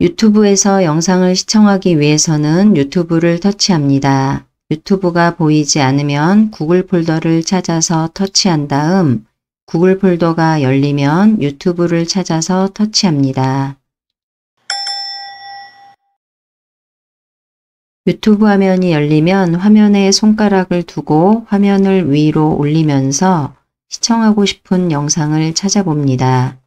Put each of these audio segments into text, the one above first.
유튜브에서 영상을 시청하기 위해서는 유튜브를 터치합니다. 유튜브가 보이지 않으면 구글 폴더를 찾아서 터치한 다음 구글 폴더가 열리면 유튜브를 찾아서 터치합니다. 유튜브 화면이 열리면 화면에 손가락을 두고 화면을 위로 올리면서 시청하고 싶은 영상을 찾아봅니다.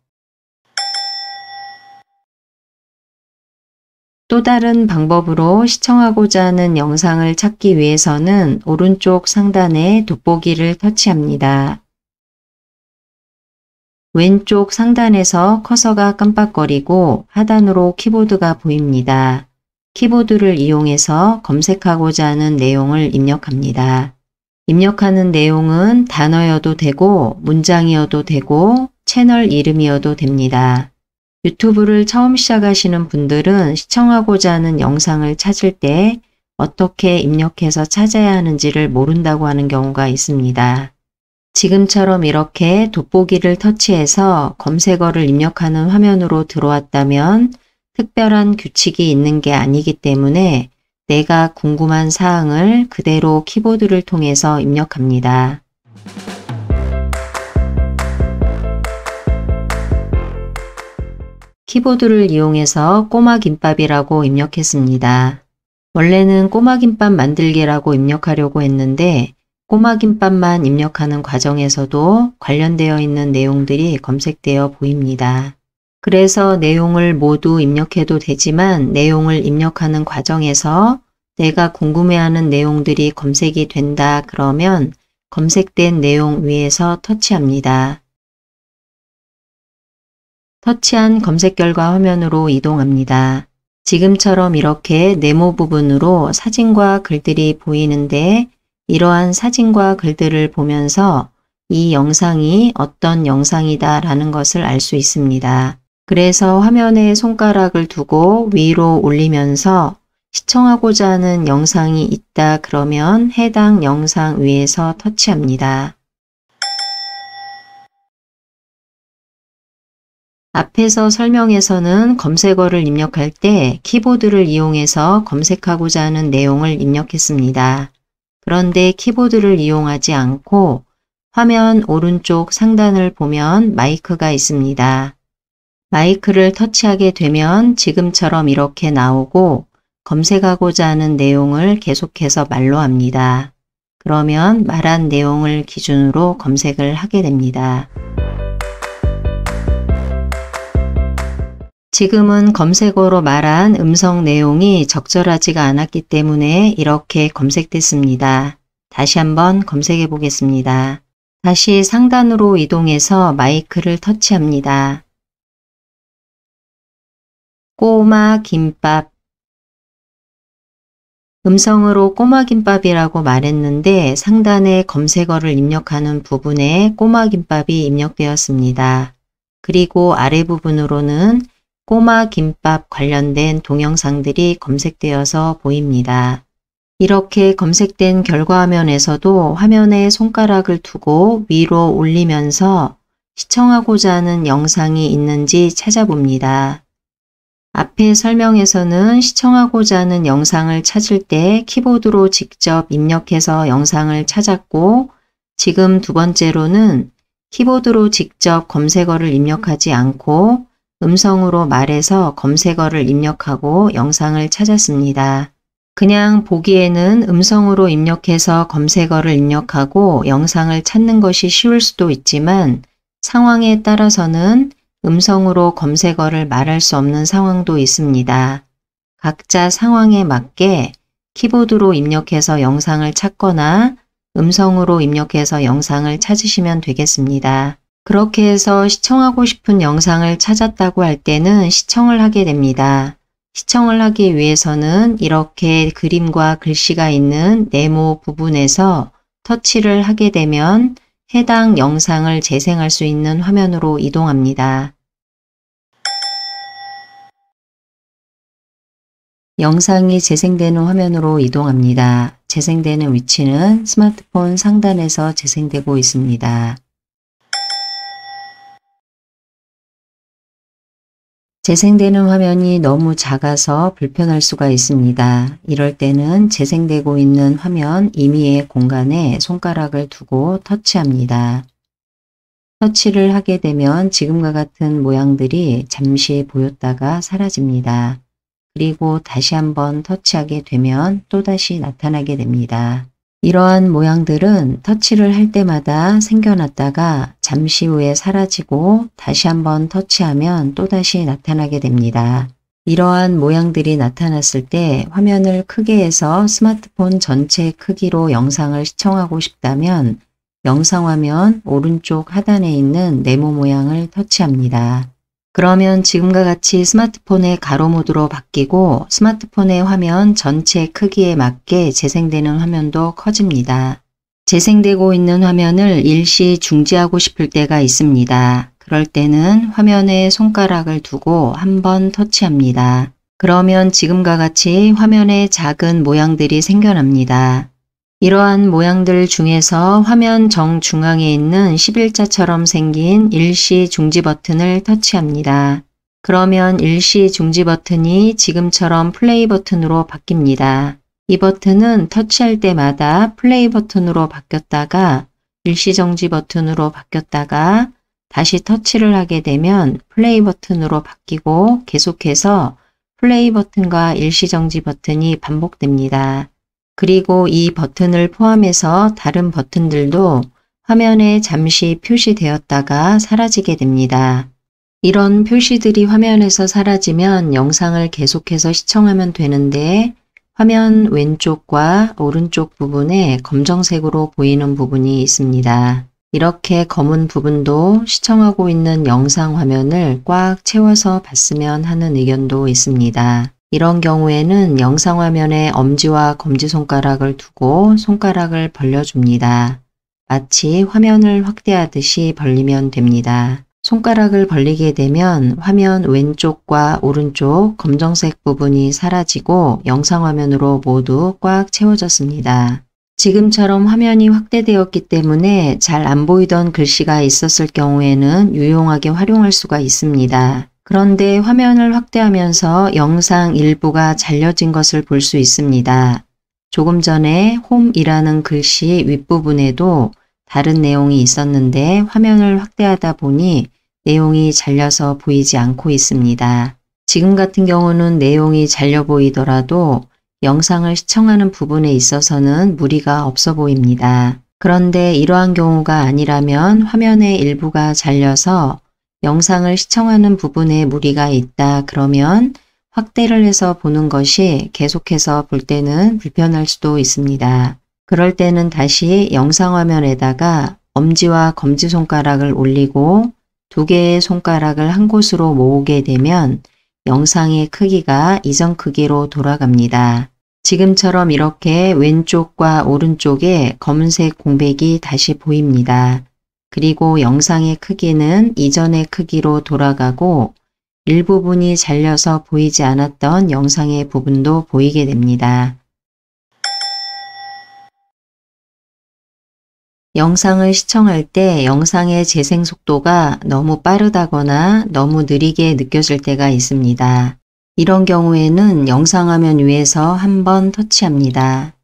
또 다른 방법으로 시청하고자 하는 영상을 찾기 위해서는 오른쪽 상단에 돋보기를 터치합니다. 왼쪽 상단에서 커서가 깜빡거리고 하단으로 키보드가 보입니다. 키보드를 이용해서 검색하고자 하는 내용을 입력합니다. 입력하는 내용은 단어여도 되고 문장이어도 되고 채널 이름이어도 됩니다. 유튜브를 처음 시작하시는 분들은 시청하고자 하는 영상을 찾을 때 어떻게 입력해서 찾아야 하는지를 모른다고 하는 경우가 있습니다. 지금처럼 이렇게 돋보기를 터치해서 검색어를 입력하는 화면으로 들어왔다면 특별한 규칙이 있는 게 아니기 때문에 내가 궁금한 사항을 그대로 키보드를 통해서 입력합니다. 키보드를 이용해서 꼬마김밥이라고 입력했습니다. 원래는 꼬마김밥 만들기라고 입력하려고 했는데 꼬마김밥만 입력하는 과정에서도 관련되어 있는 내용들이 검색되어 보입니다. 그래서 내용을 모두 입력해도 되지만 내용을 입력하는 과정에서 내가 궁금해하는 내용들이 검색이 된다 그러면 검색된 내용 위에서 터치합니다. 터치한 검색 결과 화면으로 이동합니다. 지금처럼 이렇게 네모 부분으로 사진과 글들이 보이는데 이러한 사진과 글들을 보면서 이 영상이 어떤 영상이다 라는 것을 알 수 있습니다. 그래서 화면에 손가락을 두고 위로 올리면서 시청하고자 하는 영상이 있다 그러면 해당 영상 위에서 터치합니다. 앞에서 설명에서는 검색어를 입력할 때 키보드를 이용해서 검색하고자 하는 내용을 입력했습니다. 그런데 키보드를 이용하지 않고 화면 오른쪽 상단을 보면 마이크가 있습니다. 마이크를 터치하게 되면 지금처럼 이렇게 나오고 검색하고자 하는 내용을 계속해서 말로 합니다. 그러면 말한 내용을 기준으로 검색을 하게 됩니다. 지금은 검색어로 말한 음성 내용이 적절하지가 않았기 때문에 이렇게 검색됐습니다. 다시 한번 검색해 보겠습니다. 다시 상단으로 이동해서 마이크를 터치합니다. 꼬마 김밥. 음성으로 꼬마 김밥이라고 말했는데 상단에 검색어를 입력하는 부분에 꼬마 김밥이 입력되었습니다. 그리고 아래 부분으로는 꼬마 김밥 관련된 동영상들이 검색되어서 보입니다. 이렇게 검색된 결과 화면에서도 화면에 손가락을 두고 위로 올리면서 시청하고자 하는 영상이 있는지 찾아봅니다. 앞에 설명에서는 시청하고자 하는 영상을 찾을 때 키보드로 직접 입력해서 영상을 찾았고 지금 두 번째로는 키보드로 직접 검색어를 입력하지 않고 음성으로 말해서 검색어를 입력하고 영상을 찾았습니다. 그냥 보기에는 음성으로 입력해서 검색어를 입력하고 영상을 찾는 것이 쉬울 수도 있지만 상황에 따라서는 음성으로 검색어를 말할 수 없는 상황도 있습니다. 각자 상황에 맞게 키보드로 입력해서 영상을 찾거나 음성으로 입력해서 영상을 찾으시면 되겠습니다. 그렇게 해서 시청하고 싶은 영상을 찾았다고 할 때는 시청을 하게 됩니다. 시청을 하기 위해서는 이렇게 그림과 글씨가 있는 네모 부분에서 터치를 하게 되면 해당 영상을 재생할 수 있는 화면으로 이동합니다. 영상이 재생되는 화면으로 이동합니다. 재생되는 위치는 스마트폰 상단에서 재생되고 있습니다. 재생되는 화면이 너무 작아서 불편할 수가 있습니다. 이럴 때는 재생되고 있는 화면 임의의 공간에 손가락을 두고 터치합니다. 터치를 하게 되면 지금과 같은 모양들이 잠시 보였다가 사라집니다. 그리고 다시 한번 터치하게 되면 또다시 나타나게 됩니다. 이러한 모양들은 터치를 할 때마다 생겨났다가 잠시 후에 사라지고 다시 한번 터치하면 또다시 나타나게 됩니다. 이러한 모양들이 나타났을 때 화면을 크게 해서 스마트폰 전체 크기로 영상을 시청하고 싶다면 영상 화면 오른쪽 하단에 있는 네모 모양을 터치합니다. 그러면 지금과 같이 스마트폰의 가로 모드로 바뀌고 스마트폰의 화면 전체 크기에 맞게 재생되는 화면도 커집니다. 재생되고 있는 화면을 일시 중지하고 싶을 때가 있습니다. 그럴 때는 화면에 손가락을 두고 한번 터치합니다. 그러면 지금과 같이 화면에 작은 모양들이 생겨납니다. 이러한 모양들 중에서 화면 정중앙에 있는 11자처럼 생긴 일시 중지 버튼을 터치합니다. 그러면 일시 중지 버튼이 지금처럼 플레이 버튼으로 바뀝니다. 이 버튼은 터치할 때마다 플레이 버튼으로 바뀌었다가 일시 정지 버튼으로 바뀌었다가 다시 터치를 하게 되면 플레이 버튼으로 바뀌고 계속해서 플레이 버튼과 일시 정지 버튼이 반복됩니다. 그리고 이 버튼을 포함해서 다른 버튼들도 화면에 잠시 표시되었다가 사라지게 됩니다. 이런 표시들이 화면에서 사라지면 영상을 계속해서 시청하면 되는데 화면 왼쪽과 오른쪽 부분에 검정색으로 보이는 부분이 있습니다. 이렇게 검은 부분도 시청하고 있는 영상 화면을 꽉 채워서 봤으면 하는 의견도 있습니다. 이런 경우에는 영상 화면에 엄지와 검지손가락을 두고 손가락을 벌려줍니다. 마치 화면을 확대하듯이 벌리면 됩니다. 손가락을 벌리게 되면 화면 왼쪽과 오른쪽 검정색 부분이 사라지고 영상 화면으로 모두 꽉 채워졌습니다. 지금처럼 화면이 확대되었기 때문에 잘 안 보이던 글씨가 있었을 경우에는 유용하게 활용할 수가 있습니다. 그런데 화면을 확대하면서 영상 일부가 잘려진 것을 볼 수 있습니다. 조금 전에 홈이라는 글씨 윗부분에도 다른 내용이 있었는데 화면을 확대하다 보니 내용이 잘려서 보이지 않고 있습니다. 지금 같은 경우는 내용이 잘려 보이더라도 영상을 시청하는 부분에 있어서는 무리가 없어 보입니다. 그런데 이러한 경우가 아니라면 화면의 일부가 잘려서 영상을 시청하는 부분에 무리가 있다 그러면 확대를 해서 보는 것이 계속해서 볼 때는 불편할 수도 있습니다. 그럴 때는 다시 영상 화면에다가 엄지와 검지손가락을 올리고 두 개의 손가락을 한 곳으로 모으게 되면 영상의 크기가 이전 크기로 돌아갑니다. 지금처럼 이렇게 왼쪽과 오른쪽에 검은색 공백이 다시 보입니다. 그리고 영상의 크기는 이전의 크기로 돌아가고 일부분이 잘려서 보이지 않았던 영상의 부분도 보이게 됩니다. 영상을 시청할 때 영상의 재생 속도가 너무 빠르다거나 너무 느리게 느껴질 때가 있습니다. 이런 경우에는 영상 화면 위에서 한번 터치합니다.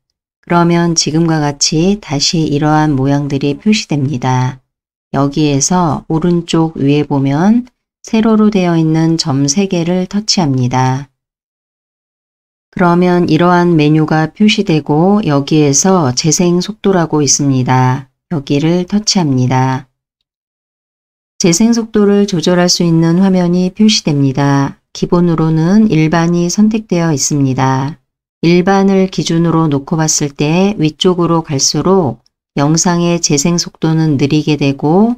그러면 지금과 같이 다시 이러한 모양들이 표시됩니다. 여기에서 오른쪽 위에 보면 세로로 되어 있는 점 3개를 터치합니다. 그러면 이러한 메뉴가 표시되고 여기에서 재생 속도라고 있습니다. 여기를 터치합니다. 재생 속도를 조절할 수 있는 화면이 표시됩니다. 기본으로는 일반이 선택되어 있습니다. 일반을 기준으로 놓고 봤을 때 위쪽으로 갈수록 영상의 재생 속도는 느리게 되고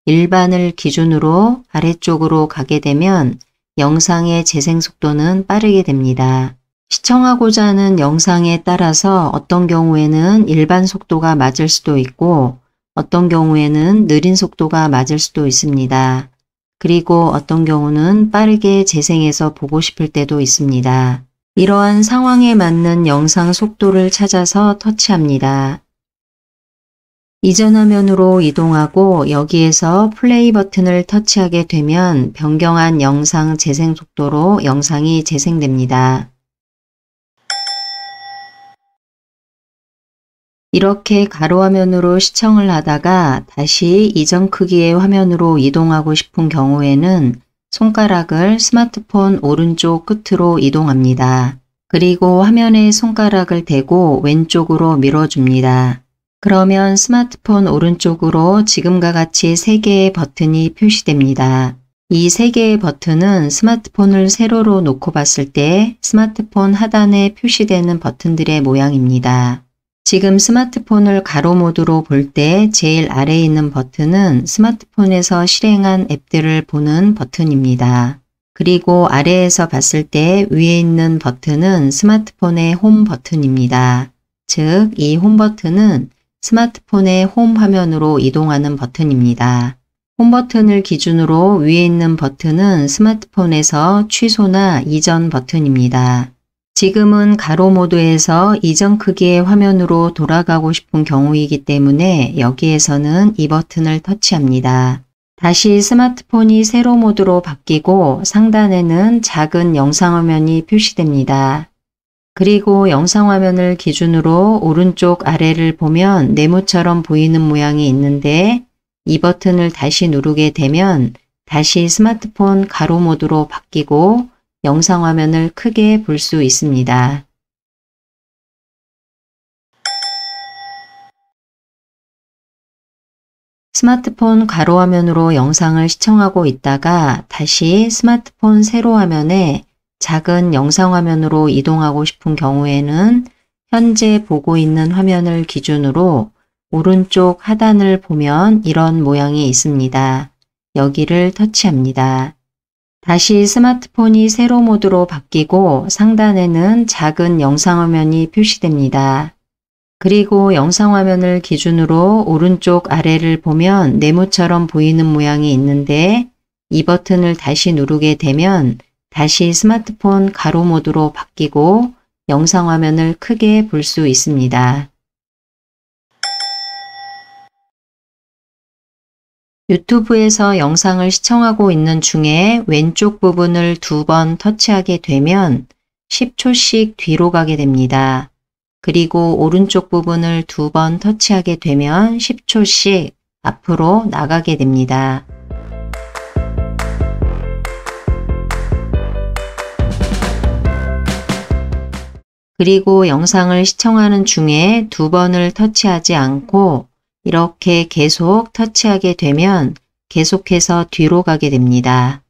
일반을 기준으로 아래쪽으로 가게 되면 영상의 재생 속도는 빠르게 됩니다. 시청하고자 하는 영상에 따라서 어떤 경우에는 일반 속도가 맞을 수도 있고 어떤 경우에는 느린 속도가 맞을 수도 있습니다. 그리고 어떤 경우는 빠르게 재생해서 보고 싶을 때도 있습니다. 이러한 상황에 맞는 영상 속도를 찾아서 터치합니다. 이전 화면으로 이동하고 여기에서 플레이 버튼을 터치하게 되면 변경한 영상 재생 속도로 영상이 재생됩니다. 이렇게 가로 화면으로 시청을 하다가 다시 이전 크기의 화면으로 이동하고 싶은 경우에는 손가락을 스마트폰 오른쪽 끝으로 이동합니다. 그리고 화면에 손가락을 대고 왼쪽으로 밀어줍니다. 그러면 스마트폰 오른쪽으로 지금과 같이 3개의 버튼이 표시됩니다. 이 3개의 버튼은 스마트폰을 세로로 놓고 봤을 때 스마트폰 하단에 표시되는 버튼들의 모양입니다. 지금 스마트폰을 가로 모드로 볼 때 제일 아래에 있는 버튼은 스마트폰에서 실행한 앱들을 보는 버튼입니다. 그리고 아래에서 봤을 때 위에 있는 버튼은 스마트폰의 홈 버튼입니다. 즉, 이 홈 버튼은 스마트폰의 홈 화면으로 이동하는 버튼입니다. 홈 버튼을 기준으로 위에 있는 버튼은 스마트폰에서 취소나 이전 버튼입니다. 지금은 가로 모드에서 이전 크기의 화면으로 돌아가고 싶은 경우이기 때문에 여기에서는 이 버튼을 터치합니다. 다시 스마트폰이 세로 모드로 바뀌고 상단에는 작은 영상 화면이 표시됩니다. 그리고 영상 화면을 기준으로 오른쪽 아래를 보면 네모처럼 보이는 모양이 있는데 이 버튼을 다시 누르게 되면 다시 스마트폰 가로 모드로 바뀌고 영상 화면을 크게 볼 수 있습니다. 스마트폰 가로 화면으로 영상을 시청하고 있다가 다시 스마트폰 세로 화면에 작은 영상 화면으로 이동하고 싶은 경우에는 현재 보고 있는 화면을 기준으로 오른쪽 하단을 보면 이런 모양이 있습니다. 여기를 터치합니다. 다시 스마트폰이 세로 모드로 바뀌고 상단에는 작은 영상 화면이 표시됩니다. 그리고 영상 화면을 기준으로 오른쪽 아래를 보면 네모처럼 보이는 모양이 있는데 이 버튼을 다시 누르게 되면 다시 스마트폰 가로 모드로 바뀌고 영상 화면을 크게 볼 수 있습니다. 유튜브에서 영상을 시청하고 있는 중에 왼쪽 부분을 2번 터치하게 되면 10초씩 뒤로 가게 됩니다. 그리고 오른쪽 부분을 2번 터치하게 되면 10초씩 앞으로 나가게 됩니다. 그리고 영상을 시청하는 중에 2번을 터치하지 않고 이렇게 계속 터치하게 되면 계속해서 뒤로 가게 됩니다.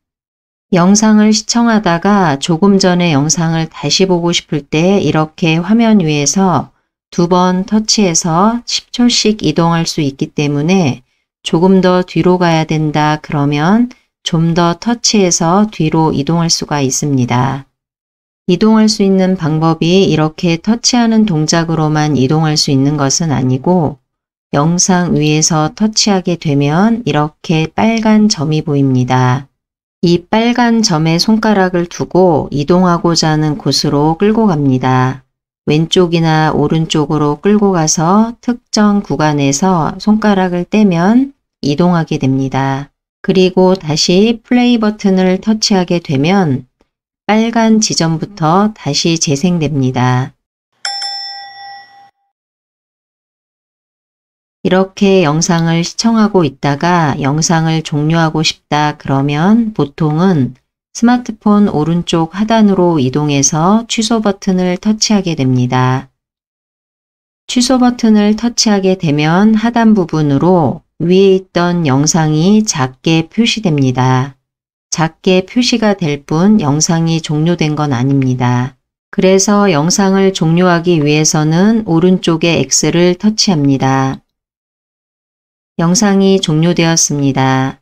영상을 시청하다가 조금 전에 영상을 다시 보고 싶을 때 이렇게 화면 위에서 2번 터치해서 10초씩 이동할 수 있기 때문에 조금 더 뒤로 가야 된다 그러면 좀 더 터치해서 뒤로 이동할 수가 있습니다. 이동할 수 있는 방법이 이렇게 터치하는 동작으로만 이동할 수 있는 것은 아니고 영상 위에서 터치하게 되면 이렇게 빨간 점이 보입니다. 이 빨간 점에 손가락을 두고 이동하고자 하는 곳으로 끌고 갑니다. 왼쪽이나 오른쪽으로 끌고 가서 특정 구간에서 손가락을 떼면 이동하게 됩니다. 그리고 다시 플레이 버튼을 터치하게 되면 빨간 지점부터 다시 재생됩니다. 이렇게 영상을 시청하고 있다가 영상을 종료하고 싶다 그러면 보통은 스마트폰 오른쪽 하단으로 이동해서 취소 버튼을 터치하게 됩니다. 취소 버튼을 터치하게 되면 하단 부분으로 위에 있던 영상이 작게 표시됩니다. 작게 표시가 될 뿐 영상이 종료된 건 아닙니다. 그래서 영상을 종료하기 위해서는 오른쪽에 X를 터치합니다. 영상이 종료되었습니다.